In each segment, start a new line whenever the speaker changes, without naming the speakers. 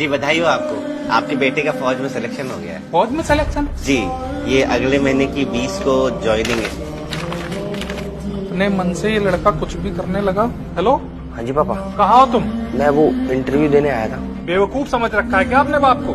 जी बधाई हो आपको, आपके बेटे का फौज में सिलेक्शन हो गया है।
फौज में सिलेक्शन?
जी, ये अगले महीने की 20 को ज्वाइनिंग है।
अपने मन से ये लड़का कुछ भी करने लगा। हेलो,
हाँ जी पापा।
कहाँ हो तुम?
मैं वो इंटरव्यू देने आया था।
बेवकूफ समझ रखा है क्या आपने बाप को?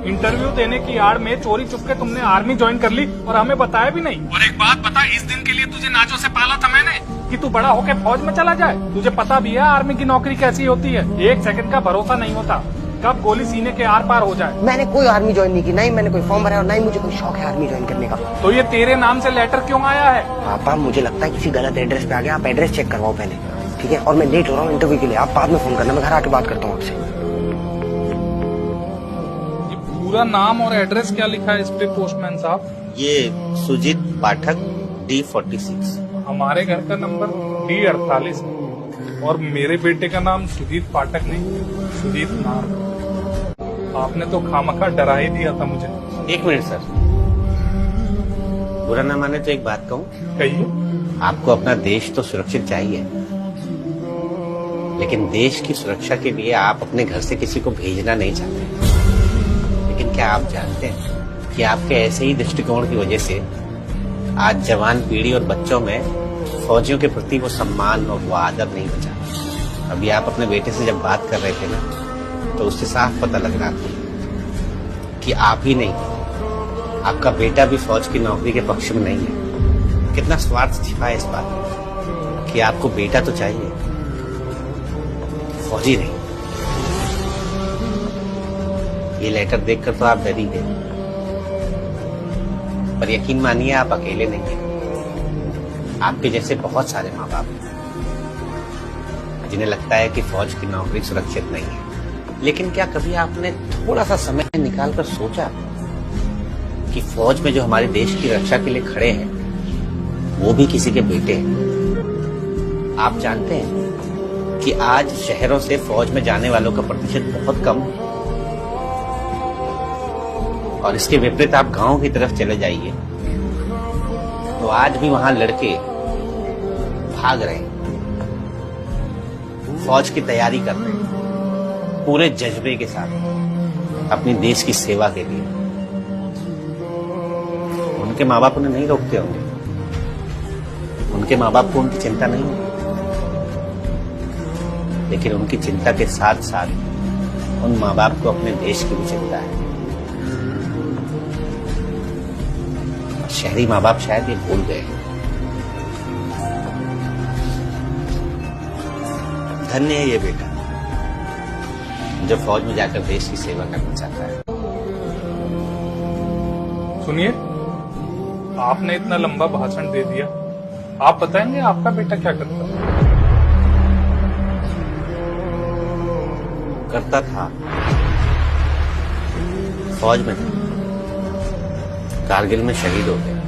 इंटरव्यू देने की आड़ में चोरी चुपके तुमने आर्मी ज्वाइन कर ली और हमें बताया भी नहीं। और एक बात बता, इस दिन के लिए तुझे नाचों से पाला था मैंने कि तू बड़ा होके फौज में चला जाए। तुझे पता भी है आर्मी की नौकरी कैसी होती है, एक सेकंड का भरोसा नहीं होता, कब गोली सीने के आर पार हो जाए।
मैंने कोई आर्मी ज्वाइन नहीं की, नहीं मैंने कोई फॉर्म भरा और नहीं मुझे कोई शौक है आर्मी ज्वाइन करने का।
तो ये तेरे नाम से लेटर क्यों आया है?
पापा मुझे लगता है किसी गलत एड्रेस पे आ गया, आप एड्रेस चेक करवाओ पहले, ठीक है? और मैं लेट हो रहा हूँ इंटरव्यू के लिए, आप बाद में फोन करना, मैं घर आके बात करता हूँ आपसे।
पूरा नाम और एड्रेस क्या लिखा है इस पे पोस्टमैन साहब?
ये सुजीत पाठक D46।
हमारे घर का नंबर D48 और मेरे बेटे का नाम सुजीत पाठक नहीं, सुजीत नाम। आपने तो खामखा डरा ही दिया था मुझे।
एक मिनट सर, बुरा ना माने तो एक बात कहूँ।
कहिए।
आपको अपना देश तो सुरक्षित चाहिए, लेकिन देश की सुरक्षा के लिए आप अपने घर से किसी को भेजना नहीं चाहते। लेकिन क्या आप जानते हैं कि आपके ऐसे ही दृष्टिकोण की वजह से आज जवान पीढ़ी और बच्चों में फौजियों के प्रति वो सम्मान और वो आदर नहीं बचा। अभी आप अपने बेटे से जब बात कर रहे थे ना, तो उससे साफ पता लग रहा था कि आप ही नहीं, आपका बेटा भी फौज की नौकरी के पक्ष में नहीं है। कितना स्वार्थ छिपा है इस बात में कि आपको बेटा तो चाहिए, फौजी नहीं। ये लेटर देखकर तो आप डर ही गए, पर यकीन मानिए आप अकेले नहीं हैं। आपके जैसे बहुत सारे माँ बाप हैं जिन्हें लगता है कि फौज की नौकरी सुरक्षित नहीं है। लेकिन क्या कभी आपने थोड़ा सा समय निकालकर सोचा कि फौज में जो हमारे देश की रक्षा के लिए खड़े हैं वो भी किसी के बेटे हैं? आप जानते हैं कि आज शहरों से फौज में जाने वालों का प्रतिशत बहुत कम है, और इसके विपरीत आप गांव की तरफ चले जाइए तो आज भी वहां लड़के भाग रहे हैं, फौज की तैयारी कर रहे हैं पूरे जज्बे के साथ अपनी देश की सेवा के लिए। उनके माँ बाप उन्हें नहीं रोकते होंगे, उनके माँ बाप को उनकी चिंता नहीं होगी, लेकिन उनकी चिंता के साथ साथ उन माँ बाप को अपने देश की भी चिंता है। शहरी माँ बाप शायद ये भूल गए हैं। धन्य है ये बेटा जो फौज में जाकर देश की सेवा करना चाहता है।
सुनिए, आपने इतना लंबा भाषण दे दिया, आप बताएंगे आपका बेटा क्या करता है?
करता था, फौज में था, कारगिल में शहीद हो गया।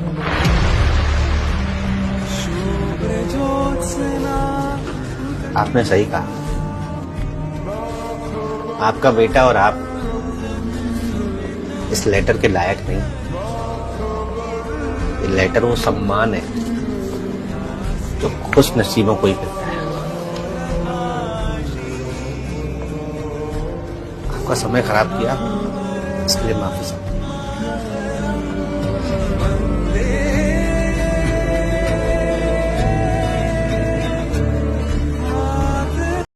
आपने सही कहा, आपका बेटा और आप इस लेटर के लायक नहीं। ये लेटर वो सम्मान है जो खुश नसीबों को ही मिलता है। आपका समय खराब किया, इसके लिए माफी चाहता हूं।